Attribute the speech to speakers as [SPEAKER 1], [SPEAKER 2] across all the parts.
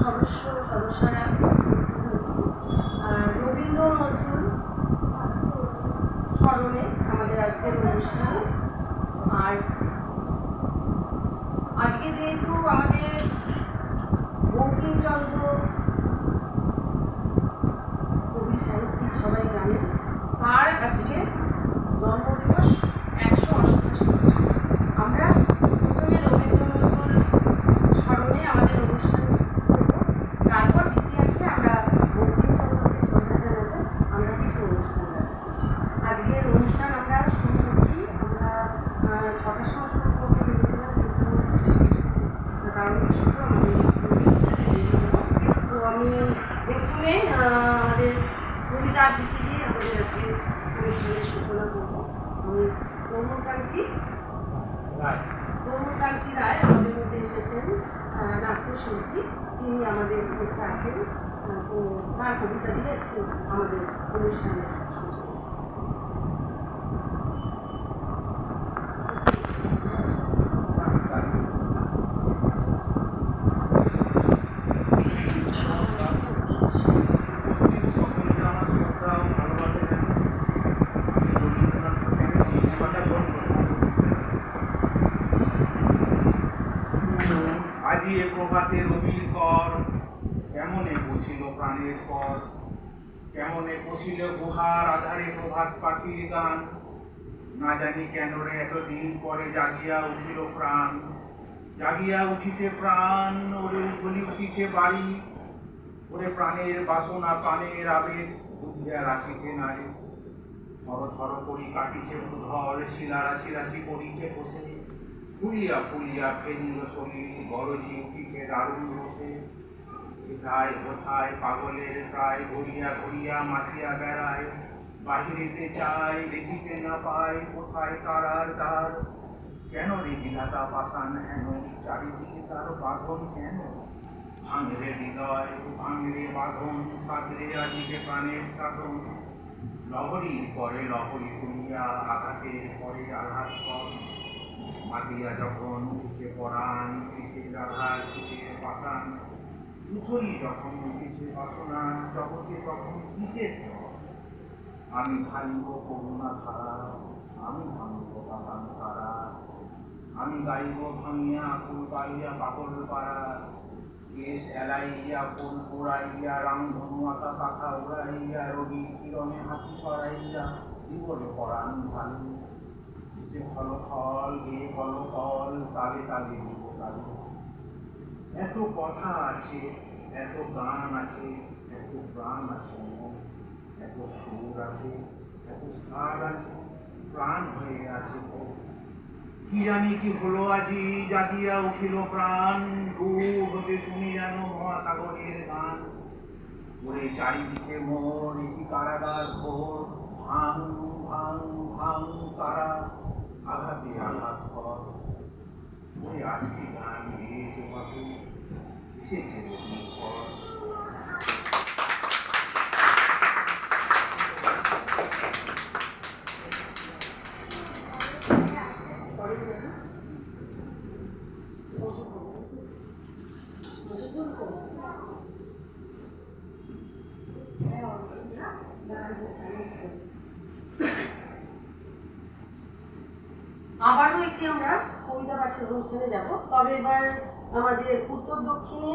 [SPEAKER 1] সদস্যরা উপস্থিত হয়েছি। রবীন্দ্র নজরুল স্মরণে আমাদের আজকের অনুষ্ঠান। আর আজকে যেহেতু আমাদের বঙ্কিমচন্দ্র কবি সাহিত্যিক সবাই জানেন, তার আজকে জন্মদিবস 188 বছর। আমরা প্রথমে রবীন্দ্র নজরুল স্মরণে আমাদের অনুষ্ঠান করব, তারপর দ্বিতীয়ার্থে আমরা বঙ্কিমচন্দ্রকে শ্রদ্ধা জানাতে আমরা কিছু অনুষ্ঠান রাখছি। আজকের অনুষ্ঠান আমরা শুরু করছি। আমরা 6টার সময় শুরু করতে ভেবেছিলাম, কিন্তু কারণবশত আমাদের তো আমি প্রথমে আমাদের কবিতা আবৃত্তি দিয়ে আমাদের আজকে অনুষ্ঠানের সূচনা করবো। আমি তরুণকান্তি রায় আমাদের মধ্যে এসেছেন, নাট্যশিল্পী। তিনি আমাদের মধ্যে আছেন। তো তার কবিতা দিয়ে আজকে আমাদের অনুষ্ঠানের সূচনা।
[SPEAKER 2] আজি এ প্রভাতে রবির কর, কেমনে বসিল প্রাণের পর, কেমনে বসিল গুহার আধারে প্রভাত পাখির গান। না জানি কেন রে এতদিন পরে জাগিয়া উঠিল প্রাণ, জাগিয়া উঠিছে প্রাণ, ওরে উঠলি উঠিছে বাড়ি, ওরে প্রাণের বাসনা প্রাণের আবেগ বুঝিয়া রাখিতে নারে। থর থর করি কাটিছে উধর, শিলা রাশি রাশি পড়িছে বসে, ফুলিয়া ফুলিয়া ফেরিল শরীর, গরজি উঠিছে দারুণ রসে। কোথায় কোথায় পাগলের প্রায় ঘুরিয়া ঘুরিয়া মাতিয়া বেড়ায়, বাহিরেতে চায় দেখিতে না পায় কোথায় তারার দ্বার। কেন রে বিধাতা পাষাণ হেন, চারিদিকে তার বাঁধন কেন? ভাঙরে হৃদয় ভাঙরে বাঁধন, সাগরে আজিকে প্রাণের সাধন। লহরীর পরে লহরী তুলিয়া, আঘাতের পরে আঘাত কর। মাতিয়া যখন উঠে পরাণ, কিসের আঘাত কিসের পাষাণ। উথলি যখন উঠেছে বাসনা, জগতে তখন কিসের ঝড়। আমি ভাঙব করুণা ধারা, আমি ভাঙব পাষাণ তারা। আমি গাইব ভাঙিয়া আকুল পাইয়া পাগল পাড়া, কেশ এলাইয়া ফুল পোড়াইয়া, রামধনু আঁকা পাখা উড়াইয়া, রবির কিরণে হাতি সরাইয়া জীবনে পরাণ ভালো। যে ফল ফল গে ফল ফল, তালে তালে দিব তালে। এত কথা আছে, এত গান আছে, এত প্রাণ আছে, এত সুর আছে, এত স্থান আছে, প্রাণ হয়ে আছে। কি জানি কি হলো আজি, জাগিয়া উঠিল প্রাণ, দূর হতে শুনি যেন মহাসাগরের গান। ওরে চারিদিকে মোর একটি কারাগার ঘোর, ভাঙ ভাঙ ভাঙ তারা, আঘাতে আঘাত কর। ওই আজকে গান গেয়ে তোমাকে এসেছে রবির পর।
[SPEAKER 1] আবারও একটি আমরা কবিতা পাঠের অনুষ্ঠানে যাব। তবে এবার আমাদের উত্তর দক্ষিণে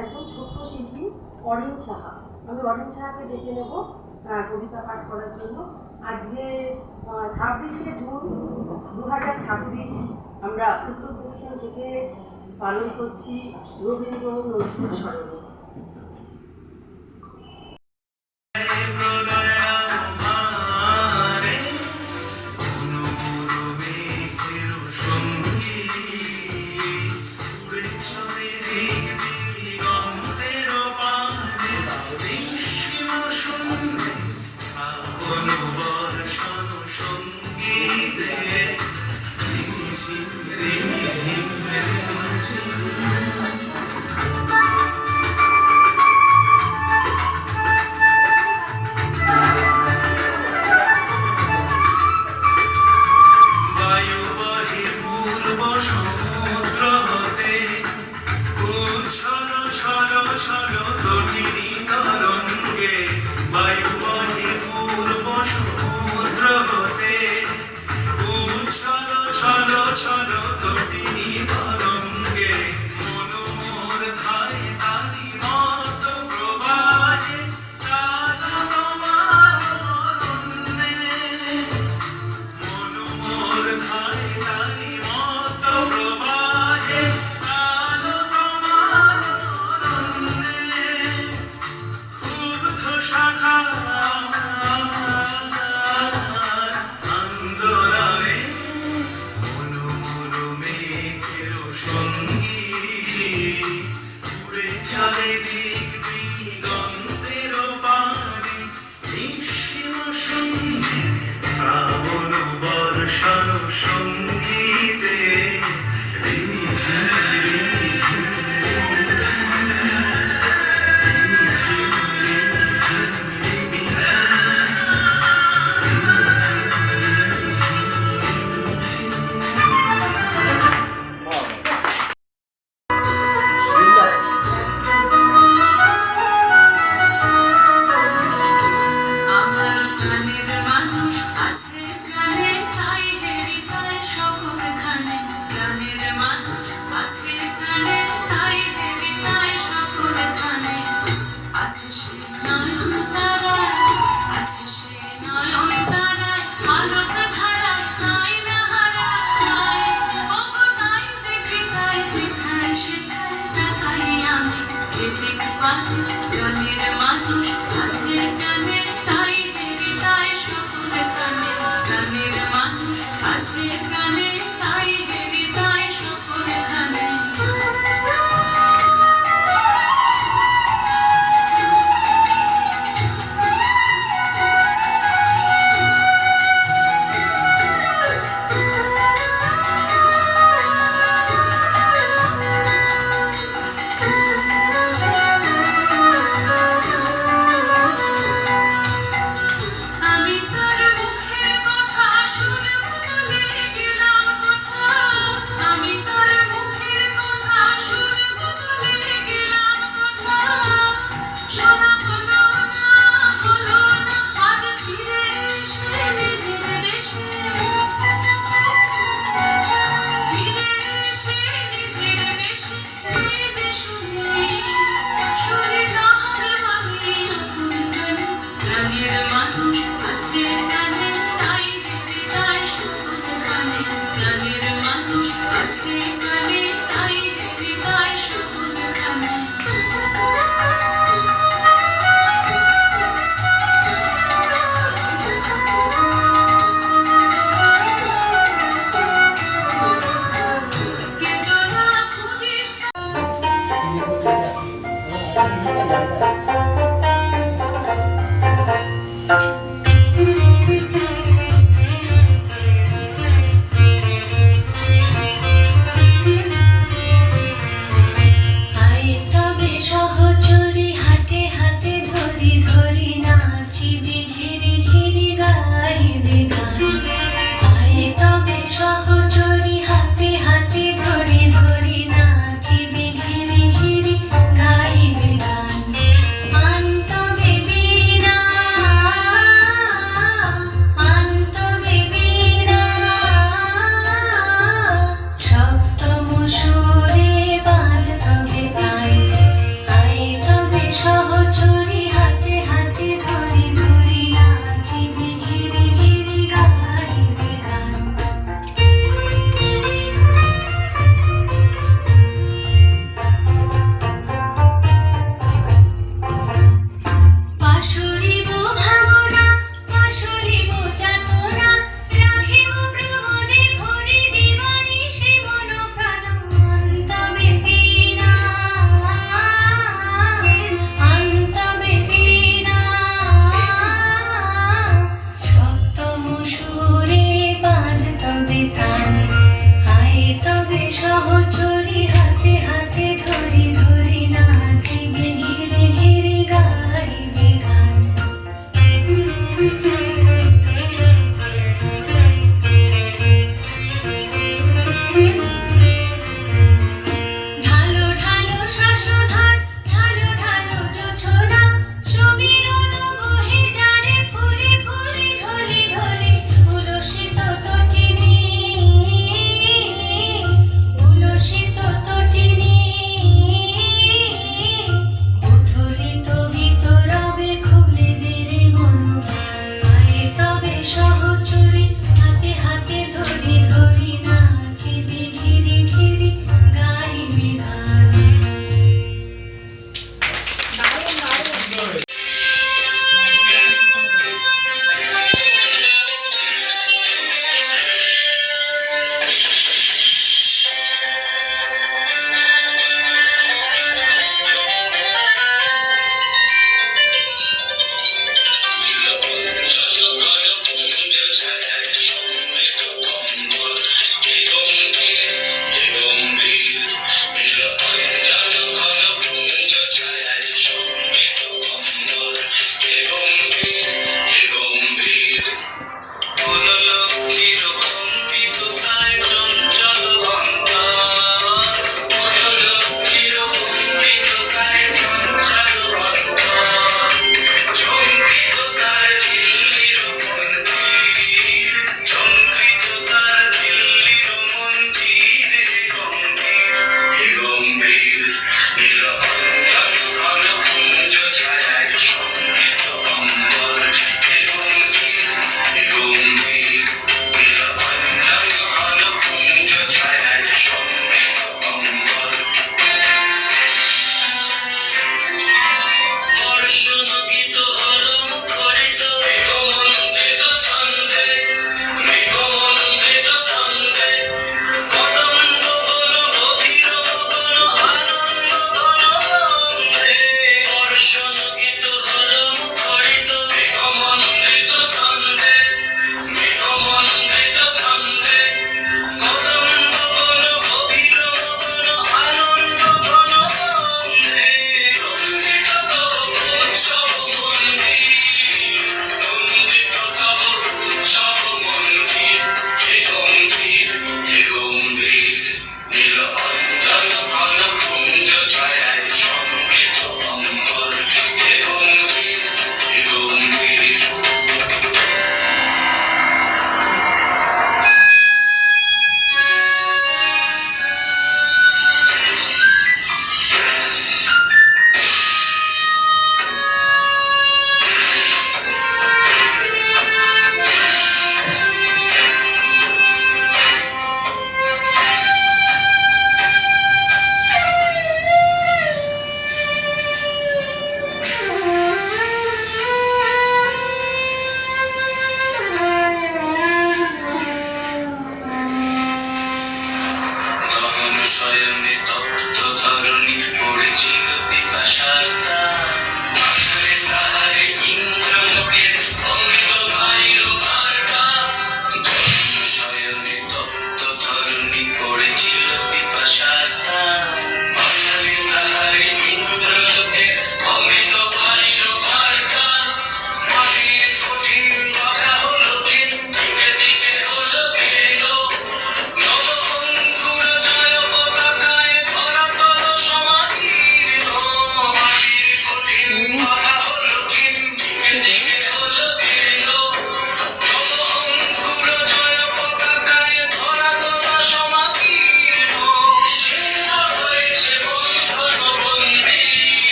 [SPEAKER 1] একজন ছোট্ট শিল্পী অরিন সাহা, আমি অরিন সাহাকে ডেকে নেব কবিতা পাঠ করার জন্য। আজকে 26শে জুন 2026 আমরা উত্তর দক্ষিণ থেকে পালন করছি রবীন্দ্র নজরুল স্মরণে।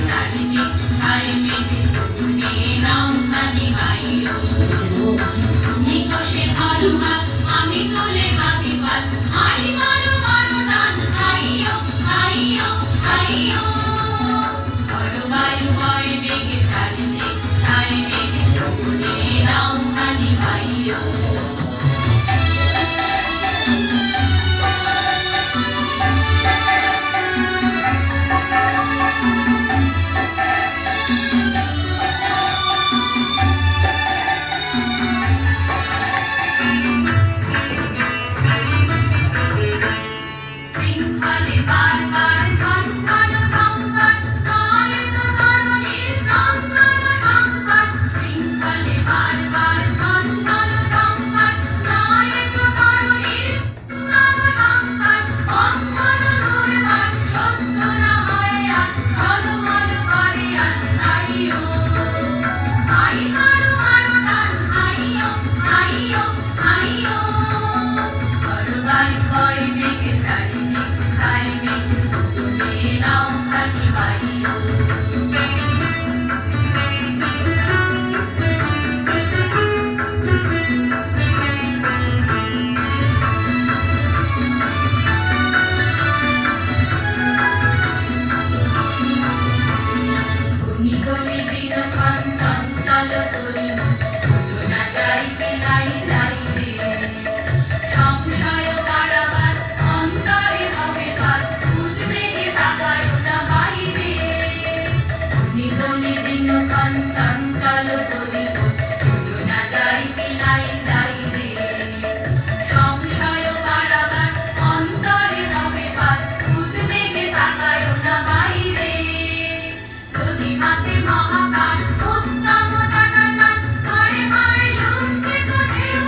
[SPEAKER 3] চারিদিক ছাই মেঘে ফুটে নামখানি বাইও তুমি কষে ধরো হাত আমি তুলে বাঁধি পাত হাই মারো মারো টান হাইও হাইও হাইও ধরো বায়ু বয় বেগে চারিদিক ছাই মেঘে ফুটে নামখানি বাইও শৃঙ্খলে বারবার ঝঞ্ঝানো সংকট নয় তো তরুণীর প্রাঙ্গণ সংকট শৃঙ্খলে বারবার ঝঞ্ঝানো সংকট নয় তো তরুণীর প্রাঙ্গণ সংকট বন্ধন দুর্বার সহ্য না হয় আর ঝলমল করে আজ তাইও হাই মারো মারো টান হাইও হাইও হাইও বায়ু বয় বেগে চারিদিক ছাই মেঘে ফুটে নামখানি বাইও গুনি গুনি দিনক্ষণ চঞ্চল তরি ভুলো না যাইতে নাই যাইবে সংশয় কারাগার অন্তরে হবে পার উদ্বেগে তাকায় না বাইরে গুনি গুনি দিনক্ষণ চঞ্চল তরি ভুলো না যাইতে নাই যাইবে সংশয় কারাগার অন্তরে হবে পার উদ্বেগে তাকায় না বাইরে যদি মাতে মহাকাল উত্তম জটাকাল ধরে হয় লুণ্ঠিত ঢেউ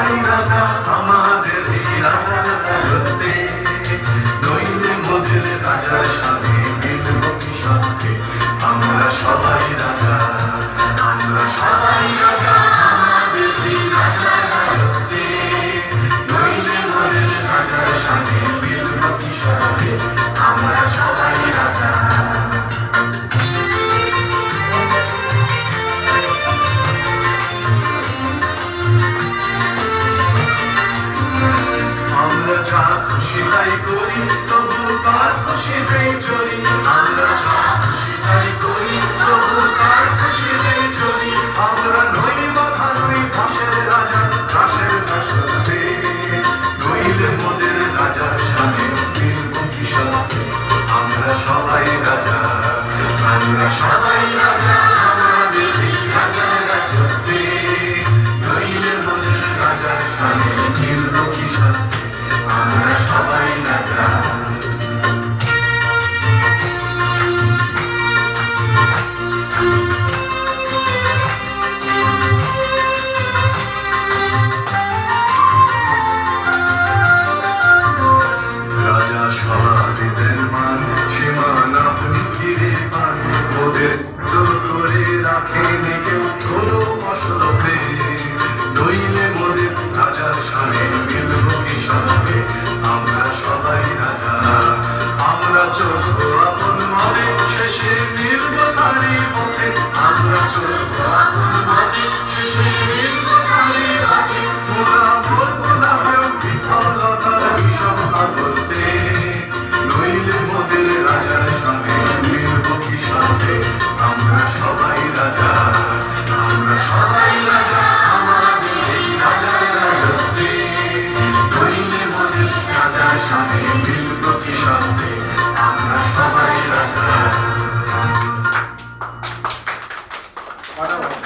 [SPEAKER 4] সবাই রাজা আমাদের এই রাজার রাজত্বে, নইলে মোদের রাজার সাথে মিলব কি সাথে, আমরা সবাই রাজা, আমরা সবাই রাজা আমাদের এই রাজার রাজত্বে, নইলে মোদের রাজার সাথে মিলব কি সাথে, আমরা সবাই রাজা। আমরা যা খুশি তাই করি তবু তার খুশিতেই চলি, আমরা যা খুশি তাই করি তবু তার খুশিতেই চলি, আমরা নই বাধা নই দাসের রাজা দাসের দাসত্বে, নইলে মোদের রাজার সাথে মিলব কি সাথে, আমরা সবাই রাজা, আমরা সবাই রাজা আমাদের এই রাজার রাজত্বে, নইলে মোদের রাজার সাথে মিলব কি সাথে, আমরা সবাই রাজা। রাজা সবাদের মান সীমান আপনি ফিরে পান, ওদের তো করে রাখেন কেউ কোনো অসলতে, নইলে মোদের রাজার সামনে মিলব কি সাথে, আমরা সবাই রাজা, আমরা চলব আপন মনে শেষে মিলব তারই পথে, আমরা চলব আপন মনে শেষে মিলব তারই পথে, মোরা বলব না কেউ বিফলতার বিষম বলতে, নইলে মোদের রাজার সামনে মিলব কি সাথে, আমরা সবাই রাজা, আমরা সবাই রাজা আমাদের এই রাজার রাজত্বে, নইলে মোদের রাজার সামনে মিলব কি সাথে, আমরা সবাই রাজা।
[SPEAKER 2] কথা বলো।